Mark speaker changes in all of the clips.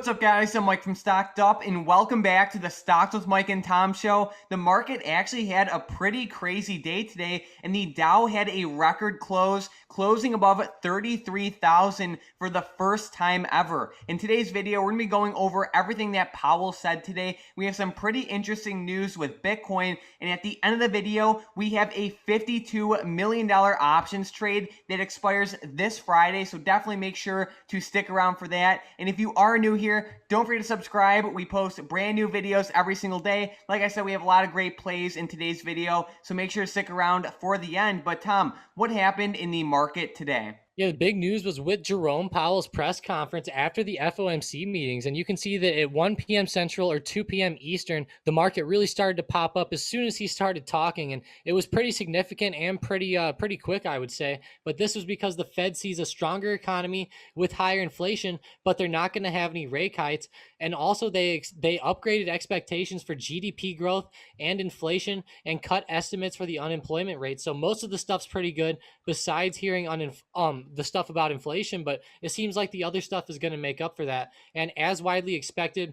Speaker 1: What's up, guys? I'm Mike from StockedUp, and welcome back to the Stocks with Mike and Tom show. The market actually had a pretty crazy day today, and the Dow had a record close, closing above 33,000 for the first time ever. In today's video, we're going to be going over everything that Powell said today. We have some pretty interesting news with Bitcoin, and at the end of the video, we have a $52 million options trade that expires this Friday, so definitely make sure to stick around for that. And if you are new here, don't forget to subscribe. We post brand new videos every single day. Like I said, we have a lot of great plays in today's video, so make sure to stick around for the end. But Tom, what happened in the market today?
Speaker 2: Yeah, the big news was with Jerome Powell's press conference after the FOMC meetings. And you can see that at 1 p.m. Central or 2 p.m. Eastern, the market really started to pop up as soon as he started talking. And it was pretty significant and pretty quick, I would say. But this was because the Fed sees a stronger economy with higher inflation, but they're not going to have any rate hikes. And also they upgraded expectations for GDP growth and inflation and cut estimates for the unemployment rate. So most of the stuff's pretty good besides hearing the stuff about inflation, but it seems like the other stuff is going to make up for that. And as widely expected,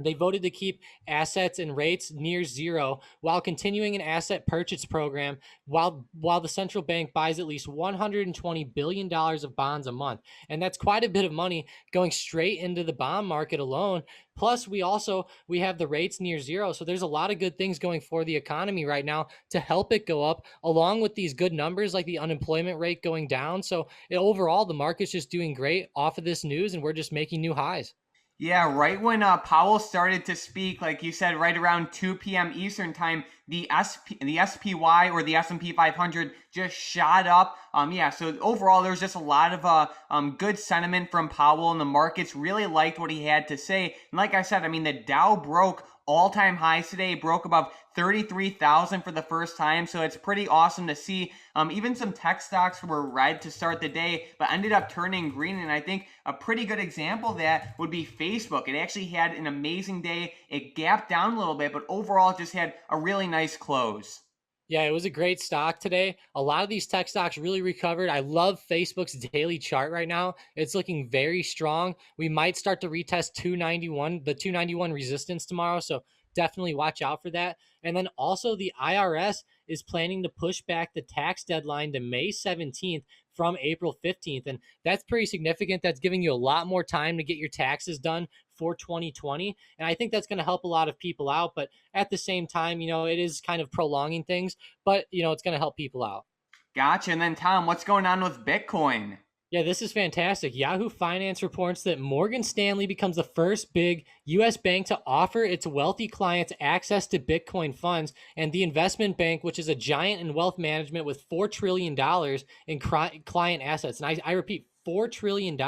Speaker 2: they voted to keep assets and rates near zero while continuing an asset purchase program while the central bank buys at least $120 billion of bonds a month. And that's quite a bit of money going straight into the bond market alone. Plus, we have the rates near zero. So there's a lot of good things going for the economy right now to help it go up, along with these good numbers like the unemployment rate going down. So overall, the market's just doing great off of this news, and we're just making new highs.
Speaker 1: Yeah, right when Powell started to speak, like you said, right around 2 p.m. Eastern time, the SPY or the S&P 500 just shot up. Yeah, so overall, there was just a lot of good sentiment from Powell, and the markets really liked what he had to say. And like I said, I mean, the Dow broke all-time highs today, broke above 33,000 for the first time, so it's pretty awesome to see. Even some tech stocks were red to start the day, but ended up turning green, and I think a pretty good example of that would be Facebook. It actually had an amazing day. It gapped down a little bit, but overall it just had a really nice close.
Speaker 2: Yeah, it was a great stock today. A lot of these tech stocks really recovered. I love Facebook's daily chart right now. It's looking very strong. We might start to retest 291, the 291 resistance tomorrow. So definitely watch out for that. And then also the IRS is planning to push back the tax deadline to May 17th from April 15th. And that's pretty significant. That's giving you a lot more time to get your taxes done for 2020. And I think that's going to help a lot of people out. But at the same time, it is kind of prolonging things, but it's going to help people out.
Speaker 1: Gotcha. And then Tom, what's going on with Bitcoin?
Speaker 2: Yeah, this is fantastic. Yahoo Finance reports that Morgan Stanley becomes the first big U.S. bank to offer its wealthy clients access to Bitcoin funds, and the investment bank, which is a giant in wealth management with $4 trillion in client assets, and I repeat, $4 trillion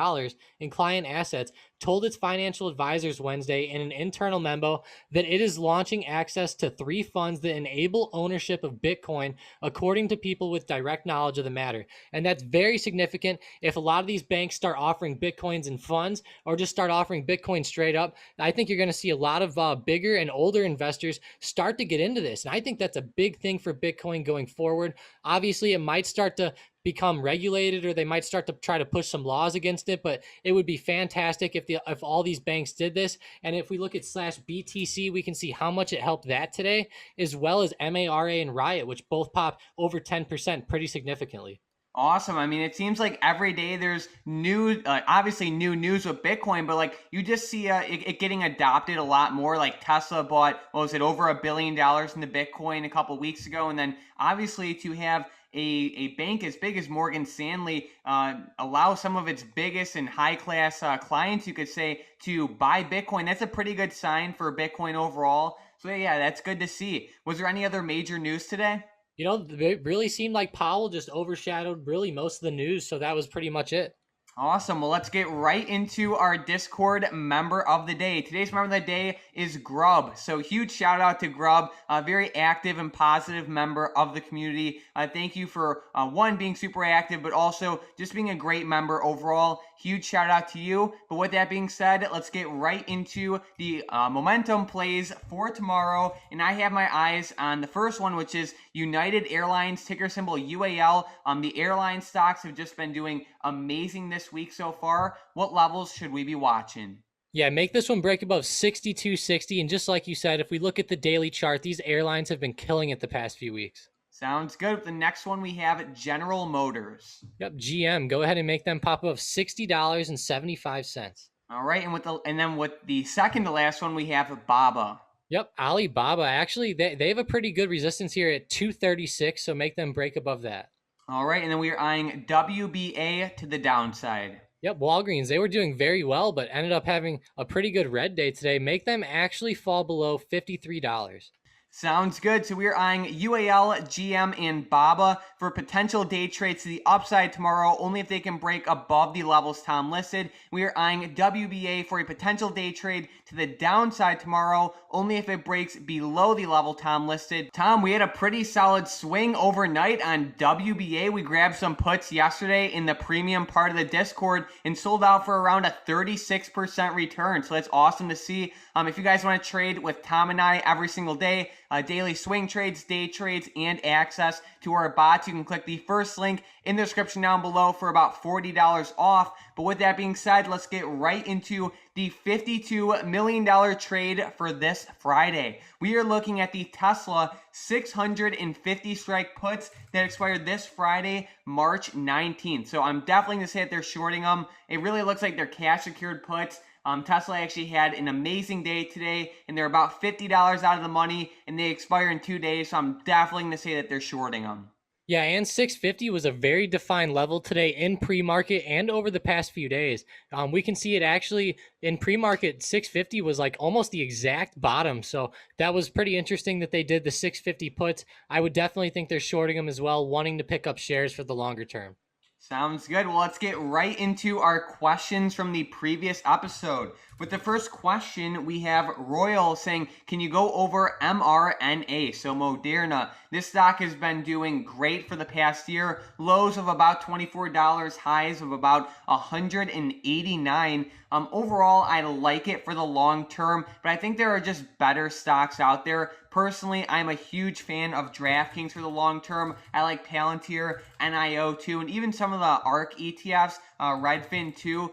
Speaker 2: in client assets, told its financial advisors Wednesday in an internal memo that it is launching access to 3 funds that enable ownership of Bitcoin, according to people with direct knowledge of the matter. And that's very significant. If a lot of these banks start offering Bitcoins and funds, or just start offering Bitcoin straight up, I think you're going to see a lot of bigger and older investors start to get into this. And I think that's a big thing for Bitcoin going forward. Obviously, it might start to become regulated, or they might start to try to push some laws against it, but it would be fantastic if all these banks did this. And if we look at /BTC, we can see how much it helped that today, as well as MARA and Riot, which both popped over 10% pretty significantly.
Speaker 1: Awesome. I mean, it seems like every day there's new, obviously new news with Bitcoin, but like you just see it getting adopted a lot more. Like Tesla bought, what was it, over $1 billion into Bitcoin a couple weeks ago. And then obviously to have a bank as big as Morgan Stanley allow some of its biggest and high class clients, you could say, to buy Bitcoin. That's a pretty good sign for Bitcoin overall. So yeah, that's good to see. Was there any other major news today?
Speaker 2: It really seemed like Powell just overshadowed really most of the news, so that was pretty much it.
Speaker 1: Awesome. Well, let's get right into our Discord member of the day. Today's member of the day is Grub. So huge shout out to Grub, a very active and positive member of the community. Thank you for one, being super active, but also just being a great member overall. Huge shout out to you. But with that being said, let's get right into the momentum plays for tomorrow. And I have my eyes on the first one, which is United Airlines, ticker symbol UAL. The airline stocks have just been doing amazing this week so far. What levels should we be watching?
Speaker 2: Yeah, make this one break above 62.60. And just like you said, if we look at the daily chart, these airlines have been killing it the past few weeks.
Speaker 1: Sounds good. The next one we have General Motors.
Speaker 2: Yep, GM. Go ahead and make them pop above $60.75.
Speaker 1: All right, and then with the second to last one we have Baba.
Speaker 2: Yep, Alibaba. Actually, they have a pretty good resistance here at 236, so make them break above that.
Speaker 1: All right, and then we are eyeing WBA to the downside.
Speaker 2: Yep, Walgreens. They were doing very well, but ended up having a pretty good red day today. Make them actually fall below $53.
Speaker 1: Sounds good. So we're eyeing UAL, GM, and BABA for potential day trades to the upside tomorrow, only if they can break above the levels Tom listed. We are eyeing WBA for a potential day trade to the downside tomorrow, only if it breaks below the level Tom listed. Tom, we had a pretty solid swing overnight on WBA. We grabbed some puts yesterday in the premium part of the Discord and sold out for around a 36% return. So that's awesome to see. If you guys want to trade with Tom and I every single day, daily swing trades, day trades, and access to our bots, you can click the first link in the description down below for about $40 off. But with that being said, let's get right into the $52 million trade for this Friday. We are looking at the Tesla 650 strike puts that expired this Friday, March 19th. So I'm definitely going to say that they're shorting them. It really looks like they're cash secured puts. Tesla actually had an amazing day today, and they're about $50 out of the money, and they expire in 2 days, so I'm definitely going to say that they're shorting them.
Speaker 2: Yeah, and 650 was a very defined level today in pre-market and over the past few days. We can see it actually in pre-market, 650 was like almost the exact bottom. So that was pretty interesting that they did the 650 puts. I would definitely think they're shorting them as well, wanting to pick up shares for the longer term.
Speaker 1: Sounds good. Well, let's get right into our questions from the previous episode. With the first question, we have Royal saying, can you go over mRNA? So Moderna. This stock has been doing great for the past year. Lows of about $24, highs of about 189. Overall, I like it for the long term, but I think there are just better stocks out there. Personally, I'm a huge fan of DraftKings for the long term. I like Palantir, NIO too, and even some of the ARK ETFs, Redfin too.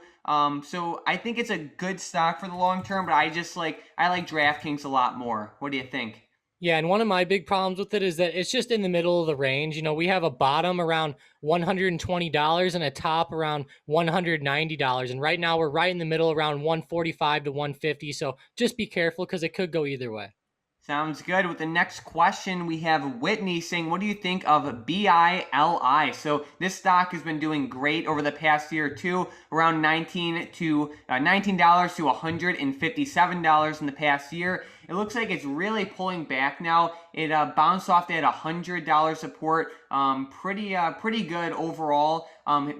Speaker 1: So I think it's a good stock for the long term, but I like DraftKings a lot more. What do you think?
Speaker 2: Yeah, and one of my big problems with it is that it's just in the middle of the range. You know, we have a bottom around $120 and a top around $190. And right now we're right in the middle around 145 to 150. So just be careful because it could go either way.
Speaker 1: Sounds good. With the next question, we have Whitney saying, what do you think of BILI? So this stock has been doing great over the past year or two, around $19 to $157 in the past year. It looks like it's really pulling back now. It bounced off that $100 support. Pretty good overall.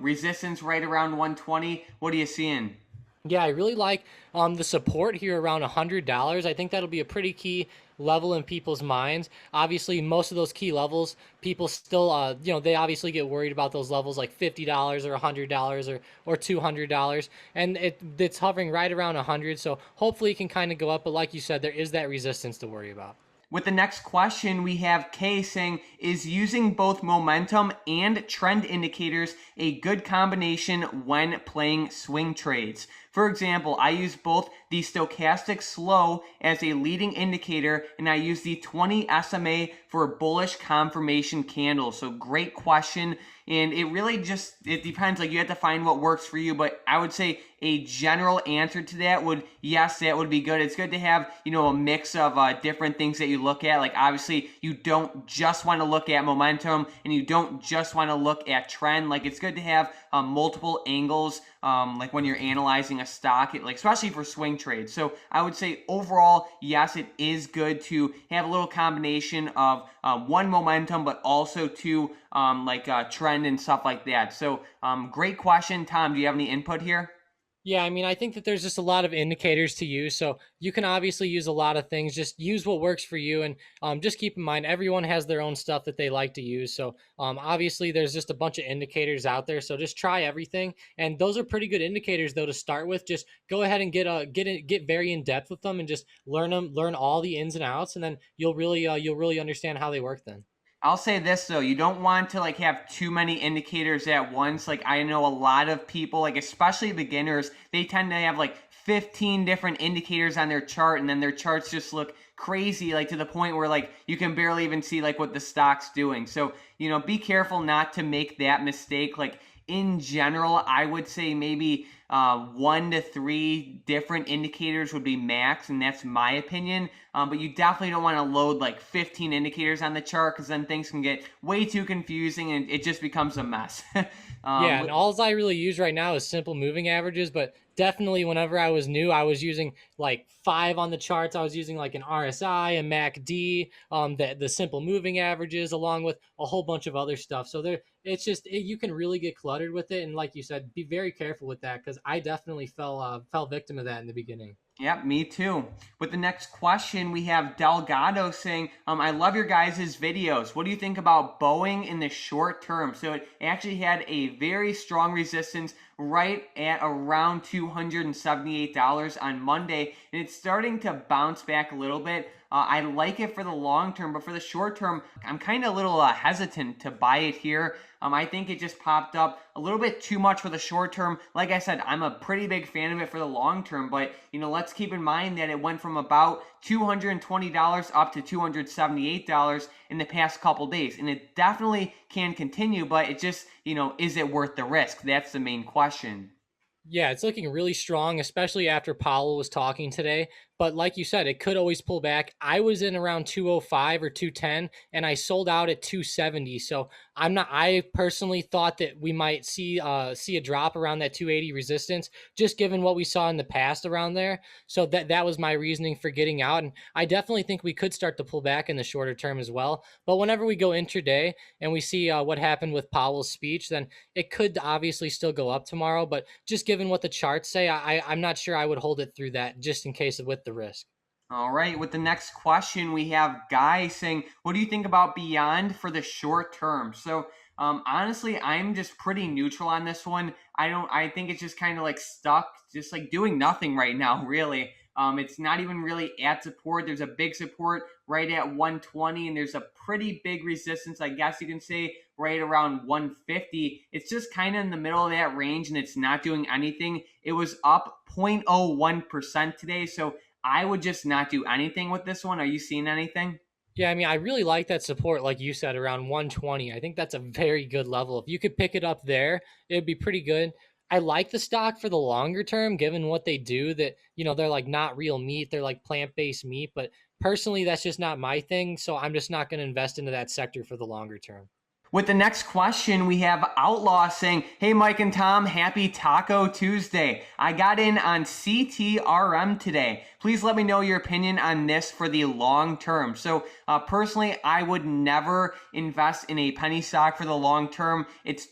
Speaker 1: Resistance right around 120. What are you seeing?
Speaker 2: Yeah, I really like the support here around $100. I think that'll be a pretty key level in people's minds. Obviously, most of those key levels, people still, they obviously get worried about those levels like $50 or $100 or $200, and it's hovering right around 100. So hopefully, it can kind of go up. But like you said, there is that resistance to worry about.
Speaker 1: With the next question, we have Kay saying, is using both momentum and trend indicators a good combination when playing swing trades? For example, I use both the stochastic slow as a leading indicator, and I use the 20 SMA for bullish confirmation candles. So great question. And it really just, it depends. Like, you have to find what works for you. But I would say a general answer to that would, yes, that would be good. It's good to have, a mix of different things that you look at. Like, obviously, you don't just want to look at momentum and you don't just want to look at trend. Like, it's good to have multiple angles, like when you're analyzing a stock, especially for swing trades. So I would say overall, yes, it is good to have a little combination of one, momentum, but also two, trend and stuff like that. So great question. Tom, do you have any input here?
Speaker 2: Yeah, I mean, I think that there's just a lot of indicators to use. So you can obviously use a lot of things. Just use what works for you. And just keep in mind, everyone has their own stuff that they like to use. So obviously, there's just a bunch of indicators out there. So just try everything. And those are pretty good indicators, though, to start with. Just go ahead and get very in depth with them and just learn them, learn all the ins and outs. And then you'll really understand how they work then.
Speaker 1: I'll say this though, you don't want to have too many indicators at once. Like, I know a lot of people, especially beginners, they tend to have 15 different indicators on their chart, and then their charts just look crazy, like to the point where like you can barely even see like what the stock's doing. So, be careful not to make that mistake. Like in general, I would say maybe 1 to 3 different indicators would be max, and that's my opinion. But you definitely don't want to load like 15 indicators on the chart, because then things can get way too confusing and it just becomes a mess.
Speaker 2: Yeah, and all I really use right now is simple moving averages, but definitely whenever I was new, I was using like 5 on the charts. I was using like an RSI, a MACD, the simple moving averages, along with a whole bunch of other stuff. So you can really get cluttered with it, and like you said, be very careful with that, because I definitely fell victim of that in the beginning.
Speaker 1: Yep, me too. With the next question, we have Delgado saying, I love your guys' videos. What do you think about Boeing in the short term? So it actually had a very strong resistance right at around $278 on Monday, and it's starting to bounce back a little bit. I like it for the long term, but for the short term, I'm kind of a little hesitant to buy it here. I think it just popped up a little bit too much for the short term. Like I said, I'm a pretty big fan of it for the long term, but let's keep in mind that it went from about $220 up to $278 in the past couple days, and it definitely can continue, but it just, is it worth the risk? That's the main question.
Speaker 2: Yeah, it's looking really strong, especially after Powell was talking today. But like you said, it could always pull back. I was in around 205 or 210, and I sold out at 270. So I personally thought that we might see a drop around that 280 resistance, just given what we saw in the past around there. So that was my reasoning for getting out. And I definitely think we could start to pull back in the shorter term as well. But whenever we go intraday and we see what happened with Powell's speech, then it could obviously still go up tomorrow. But just given what the charts say, I'm not sure I would hold it through that, just in case of with the risk.
Speaker 1: All right, with the next question, we have Guy saying, what do you think about Beyond for the short term? So, honestly, I'm just pretty neutral on this one. I think it's just kind of like stuck, just like doing nothing right now, really. It's not even really at support. There's a big support right at 120, and there's a pretty big resistance, I guess you can say, right around 150. It's just kind of in the middle of that range, and it's not doing anything. It was up 0.01% today, so I would just not do anything with this one. Are you seeing anything?
Speaker 2: Yeah, I mean, I really like that support, like you said, around 120. I think that's a very good level. If you could pick it up there, it'd be pretty good. I like the stock for the longer term, given what they do. That they're like not real meat; they're like plant-based meat. But personally, that's just not my thing. So I'm just not going to invest into that sector for the longer term.
Speaker 1: With the next question, we have Outlaw saying, hey, Mike and Tom, happy Taco Tuesday. I got in on CTRM today. Please let me know your opinion on this for the long term. So personally, I would never invest in a penny stock for the long term. It's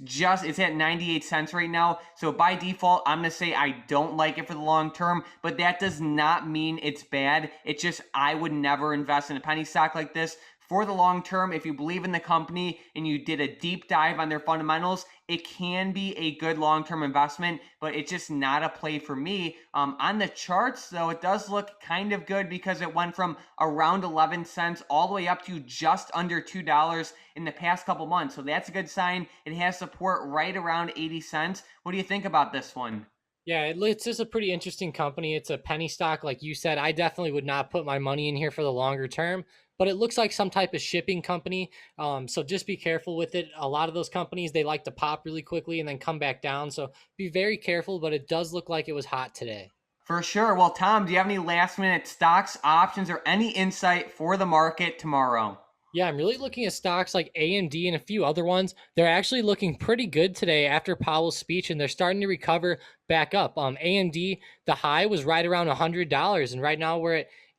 Speaker 1: at 98 cents right now. So by default, I'm going to say I don't like it for the long term, but that does not mean it's bad. It's just I would never invest in a penny stock like this. For the long term, if you believe in the company and you did a deep dive on their fundamentals, it can be a good long-term investment, but it's just not a play for me. On the charts, though, it does look kind of good because it went from around 11 cents all the way up to just under $2 in the past couple months. So that's a good sign. It has support right around 80 cents. What do you think about this one?
Speaker 2: Yeah, it's just a pretty interesting company. It's a penny stock, like you said. I definitely would not put my money in here for the longer term, but it looks like some type of shipping company. So just be careful with it. A lot of those companies, they like to pop really quickly and then come back down. So be very careful, but it does look like it was hot today.
Speaker 1: For sure. Well, Tom, do you have any last minute stocks, options, or any insight for the market tomorrow?
Speaker 2: Yeah, I'm really looking at stocks like AMD and a few other ones. They're actually looking pretty good today after Powell's speech, and they're starting to recover back up. AMD, the high was right around $100, and right now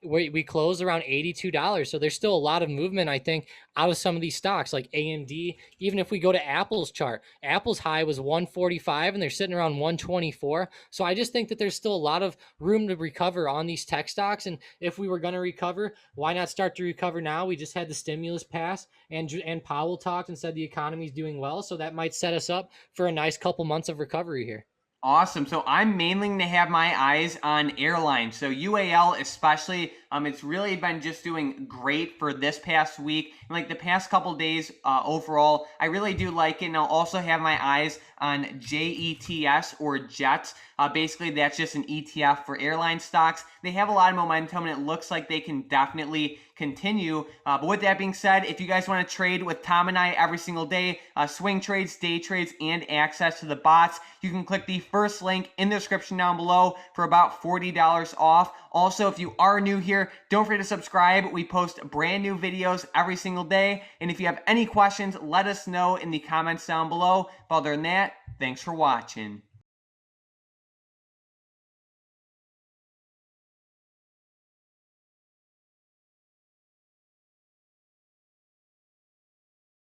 Speaker 2: we close around $82. So there's still a lot of movement, I think, out of some of these stocks like AMD. Even if we go to Apple's chart, Apple's high was 145 and they're sitting around 124. So I just think that there's still a lot of room to recover on these tech stocks. And if we were going to recover, why not start to recover now? We just had the stimulus pass, and Powell talked and said the economy's doing well. So that might set us up for a nice couple months of recovery here.
Speaker 1: Awesome. So I'm mainly going to have my eyes on airlines. So UAL especially, it's really been just doing great for this past week. And like the past couple days overall, I really do like it. And I'll also have my eyes on JETS or JETS. Basically, that's just an ETF for airline stocks. They have a lot of momentum, and it looks like they can definitely continue. But with that being said, if you guys want to trade with Tom and I every single day, swing trades, day trades, and access to the bots, you can click the first link in the description down below for about $40 off. Also, if you are new here, don't forget to subscribe. We post brand new videos every single day. And if you have any questions, let us know in the comments down below. But other than that, thanks for watching.